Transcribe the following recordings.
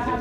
Good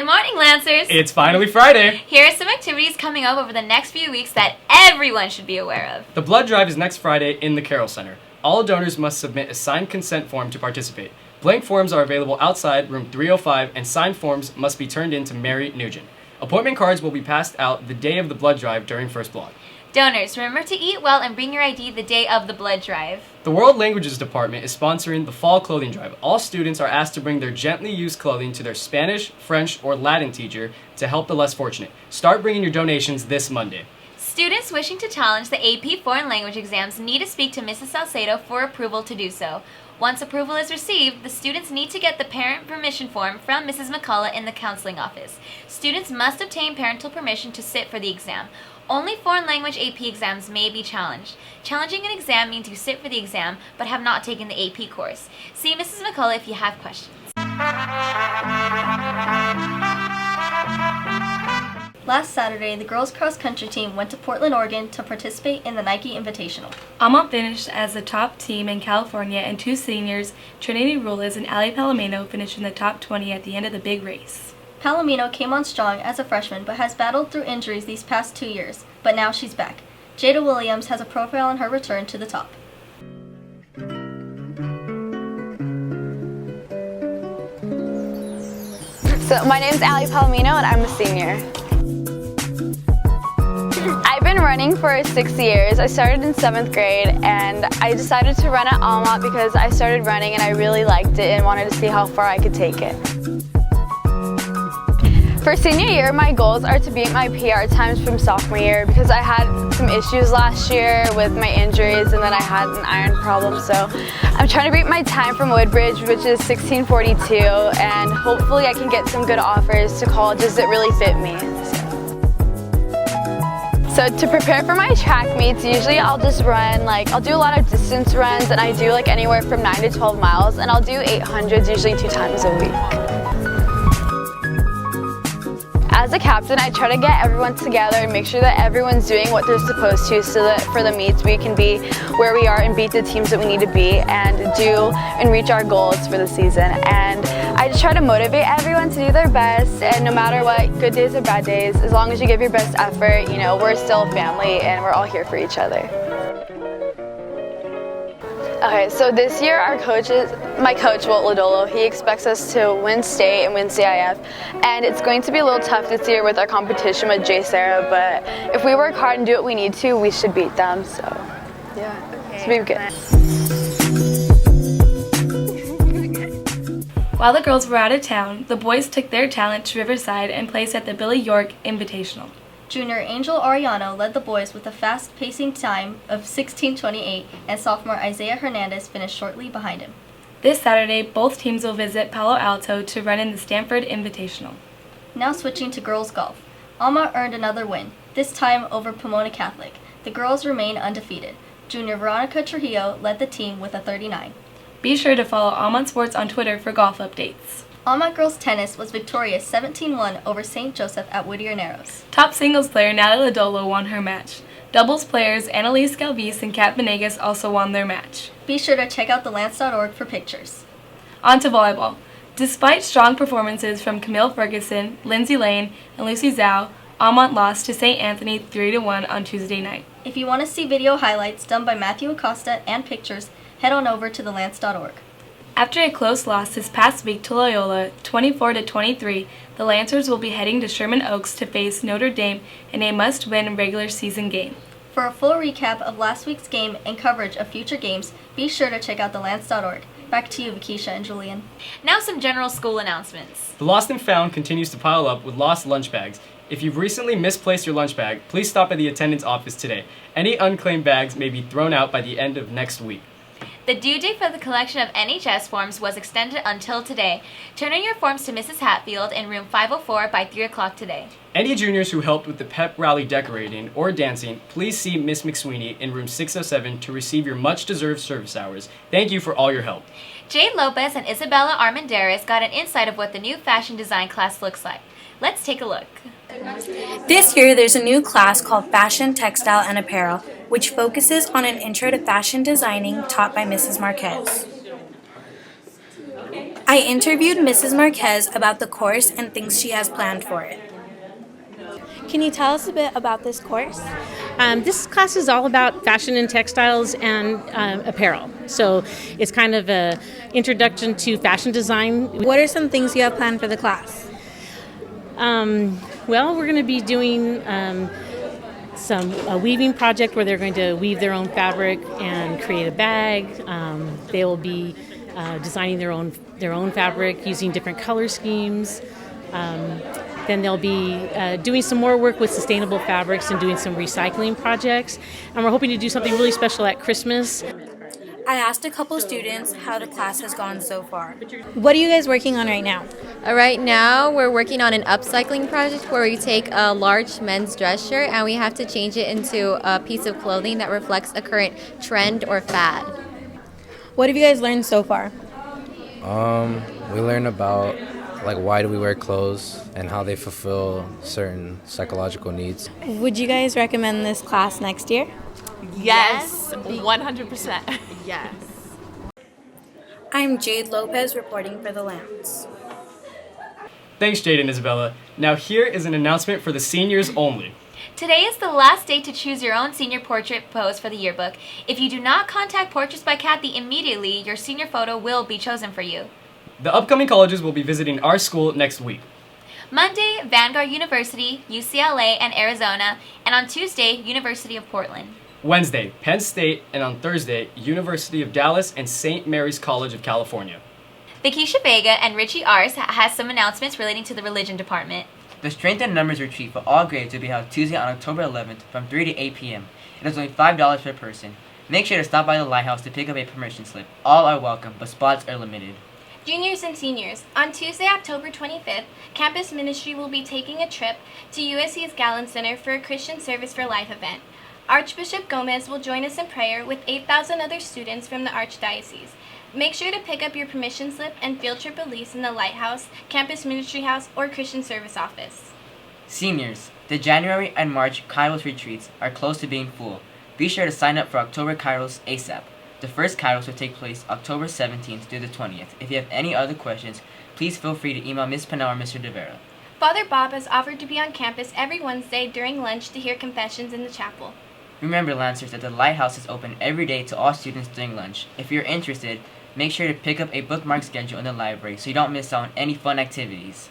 morning, Lancers! It's finally Friday! Here are some activities coming up over the next few weeks that everyone should be aware of. The blood drive is next Friday in the Carroll Center. All donors must submit a signed consent form to participate. Blank forms are available outside room 305 and signed forms must be turned in to Mary Nugent. Appointment cards will be passed out the day of the blood drive during first block. Donors, remember to eat well and bring your ID the day of the blood drive. The World Languages Department is sponsoring the Fall Clothing Drive. All students are asked to bring their gently used clothing to their Spanish, French, or Latin teacher to help the less fortunate. Start bringing your donations this Monday. Students wishing to challenge the AP Foreign Language exams need to speak to Mrs. Salcedo for approval to do so. Once approval is received, the students need to get the parent permission form from Mrs. McCullough in the counseling office. Students must obtain parental permission to sit for the exam. Only foreign language AP exams may be challenged. Challenging an exam means you sit for the exam but have not taken the AP course. See Mrs. McCullough if you have questions. Last Saturday, the girls' cross-country team went to Portland, Oregon to participate in the Nike Invitational. Almont finished as the top team in California, and two seniors, Trinity Rules and Ali Palomino, finished in the top 20 at the end of the big race. Palomino came on strong as a freshman but has battled through injuries these past 2 years, but now she's back. Jada Williams has a profile on her return to the top. So my name is Ali Palomino and I'm a senior. I've been running for 6 years. I started in 7th grade and I decided to run at Almont because I started running and I really liked it and wanted to see how far I could take it. For senior year, my goals are to beat my PR times from sophomore year because I had some issues last year with my injuries and then I had an iron problem. So I'm trying to beat my time from Woodbridge, which is 16:42, and hopefully I can get some good offers to colleges that really fit me. So to prepare for my track meets, usually I'll just run, I'll do a lot of distance runs, and I do anywhere from 9 to 12 miles, and I'll do 800s usually 2 times a week. As a captain, I try to get everyone together and make sure that everyone's doing what they're supposed to so that for the meets we can be where we are and beat the teams that we need to be and do and reach our goals for the season. And I just try to motivate everyone to do their best, and no matter what, good days or bad days, as long as you give your best effort, we're still a family and we're all here for each other. Okay, so this year my coach, Walt Lodolo, he expects us to win state and win CIF, and it's going to be a little tough this year with our competition with J. Sarah, but if we work hard and do what we need to, we should beat them, so yeah, it's be good. While the girls were out of town, the boys took their talent to Riverside and placed at the Billy York Invitational. Junior Angel Arellano led the boys with a fast-pacing time of 16:28, and sophomore Isaiah Hernandez finished shortly behind him. This Saturday, both teams will visit Palo Alto to run in the Stanford Invitational. Now switching to girls golf. Alma earned another win, this time over Pomona Catholic. The girls remain undefeated. Junior Veronica Trujillo led the team with a 39. Be sure to follow Almont Sports on Twitter for golf updates. Almont girls tennis was victorious 17-1 over St. Joseph at Whittier Narrows. Top singles player Natalie Lodolo won her match. Doubles players Annalise Galvis and Kat Venegas also won their match. Be sure to check out thelance.org for pictures. On to volleyball. Despite strong performances from Camille Ferguson, Lindsay Lane, and Lucy Zhao, Almont lost to St. Anthony 3-1 on Tuesday night. If you want to see video highlights done by Matthew Acosta and pictures, head on over to thelance.org. After a close loss this past week to Loyola, 24-23, the Lancers will be heading to Sherman Oaks to face Notre Dame in a must-win regular season game. For a full recap of last week's game and coverage of future games, be sure to check out thelance.org. Back to you, Vakisha and Julian. Now some general school announcements. The lost and found continues to pile up with lost lunch bags. If you've recently misplaced your lunch bag, please stop at the attendance office today. Any unclaimed bags may be thrown out by the end of next week. The due date for the collection of NHS forms was extended until today. Turn in your forms to Mrs. Hatfield in room 504 by 3 o'clock today. Any juniors who helped with the pep rally decorating or dancing, please see Miss McSweeney in room 607 to receive your much-deserved service hours. Thank you for all your help. Jade Lopez and Isabella Armendariz got an insight of what the new fashion design class looks like. Let's take a look. This year, there's a new class called Fashion, Textile, and Apparel, which focuses on an intro to fashion designing taught by Mrs. Marquez. I interviewed Mrs. Marquez about the course and things she has planned for it. Can you tell us a bit about this course? This class is all about fashion and textiles and apparel. So it's kind of an introduction to fashion design. What are some things you have planned for the class? Well, we're going to be doing a weaving project where they're going to weave their own fabric and create a bag. They will be designing their own fabric using different color schemes. Then they'll be doing some more work with sustainable fabrics and doing some recycling projects. And we're hoping to do something really special at Christmas. I asked a couple students how the class has gone so far. What are you guys working on right now? Right now, we're working on an upcycling project where we take a large men's dress shirt and we have to change it into a piece of clothing that reflects a current trend or fad. What have you guys learned so far? We learn about why do we wear clothes and how they fulfill certain psychological needs. Would you guys recommend this class next year? Yes, 100%. Yes. I'm Jade Lopez reporting for the Lance. Thanks, Jade and Isabella. Now here is an announcement for the seniors only. Today is the last day to choose your own senior portrait pose for the yearbook. If you do not contact Portraits by Kathy immediately, your senior photo will be chosen for you. The upcoming colleges will be visiting our school next week. Monday, Vanguard University, UCLA, and Arizona, and on Tuesday, University of Portland. Wednesday, Penn State, and on Thursday, University of Dallas and St. Mary's College of California. Vikisha Vega and Richie Ars has some announcements relating to the religion department. The Strength and Numbers Retreat for all grades will be held Tuesday on October 11th from 3 to 8 p.m. It is only $5 per person. Make sure to stop by the Lighthouse to pick up a permission slip. All are welcome, but spots are limited. Juniors and seniors, on Tuesday, October 25th, Campus Ministry will be taking a trip to USC's Gallon Center for a Christian Service for Life event. Archbishop Gomez will join us in prayer with 8,000 other students from the Archdiocese. Make sure to pick up your permission slip and field trip release in the Lighthouse, Campus Ministry House, or Christian Service Office. Seniors, the January and March Kairos retreats are close to being full. Be sure to sign up for October Kairos ASAP. The first Kairos will take place October 17th through the 20th. If you have any other questions, please feel free to email Ms. Pennell or Mr. DeVera. Father Bob has offered to be on campus every Wednesday during lunch to hear confessions in the chapel. Remember, Lancers, that the Lighthouse is open every day to all students during lunch. If you're interested, make sure to pick up a bookmark schedule in the library so you don't miss out on any fun activities.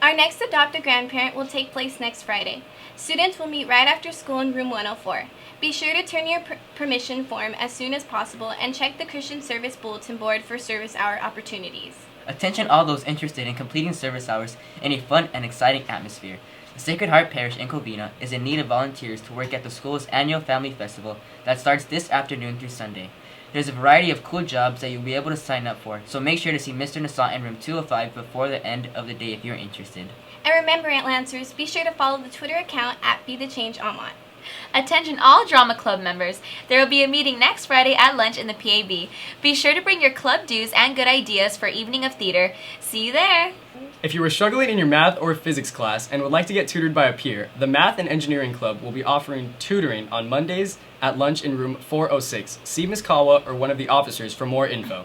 Our next Adopt a Grandparent will take place next Friday. Students will meet right after school in room 104. Be sure to turn your permission form as soon as possible and check the Christian Service Bulletin Board for service hour opportunities. Attention all those interested in completing service hours in a fun and exciting atmosphere. The Sacred Heart Parish in Covina is in need of volunteers to work at the school's annual family festival that starts this afternoon through Sunday. There's a variety of cool jobs that you'll be able to sign up for, so make sure to see Mr. Nassau in room 205 before the end of the day if you're interested. And remember, Lancers, be sure to follow the Twitter account at BeTheChangeOnline. Attention all Drama Club members. There will be a meeting next Friday at lunch in the PAB. Be sure to bring your club dues and good ideas for Evening of Theater. See you there! If you are struggling in your math or physics class and would like to get tutored by a peer, the Math and Engineering Club will be offering tutoring on Mondays at lunch in room 406. See Ms. Kawa or one of the officers for more info.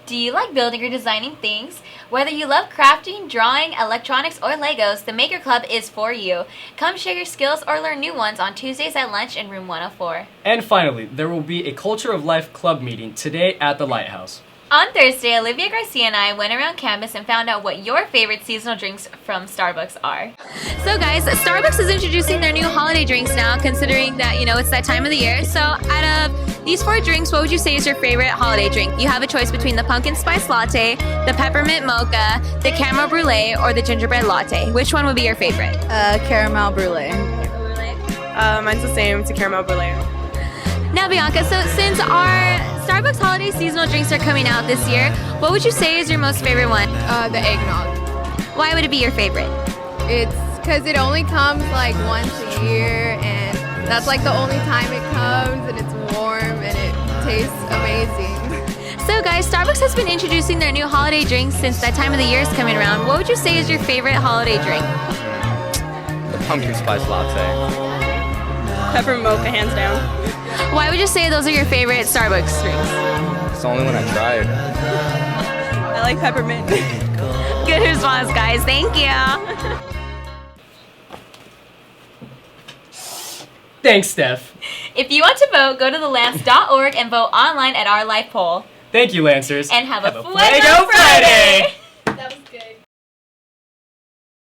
Do you like building or designing things? Whether you love crafting, drawing, electronics, or Legos, the Maker Club is for you. Come share your skills or learn new ones on Tuesdays at lunch in room 104. And finally, there will be a Culture of Life Club meeting today at the Lighthouse. On Thursday, Olivia Garcia and I went around campus and found out what your favorite seasonal drinks from Starbucks are. So guys, Starbucks is introducing their new holiday drinks now, considering that, it's that time of the year. So out of these 4 drinks, what would you say is your favorite holiday drink? You have a choice between the pumpkin spice latte, the peppermint mocha, the caramel brulee, or the gingerbread latte. Which one would be your favorite? Caramel brulee. Mine's the same. It's a caramel brulee. Now, Bianca, so since our Starbucks holiday seasonal drinks are coming out this year. What would you say is your most favorite one? The eggnog. Why would it be your favorite? It's because it only comes like once a year, and that's like the only time it comes, and it's warm and it tastes amazing. So guys, Starbucks has been introducing their new holiday drinks since that time of the year is coming around. What would you say is your favorite holiday drink? The pumpkin spice latte. Peppermint mocha, hands down. Why would you say those are your favorite Starbucks drinks? It's the only one I tried. I like peppermint. Good response, guys. Thank you. Thanks, Steph. If you want to vote, go to thelance.org and vote online at our live poll. Thank you, Lancers. And have a Fuego Fuego Friday!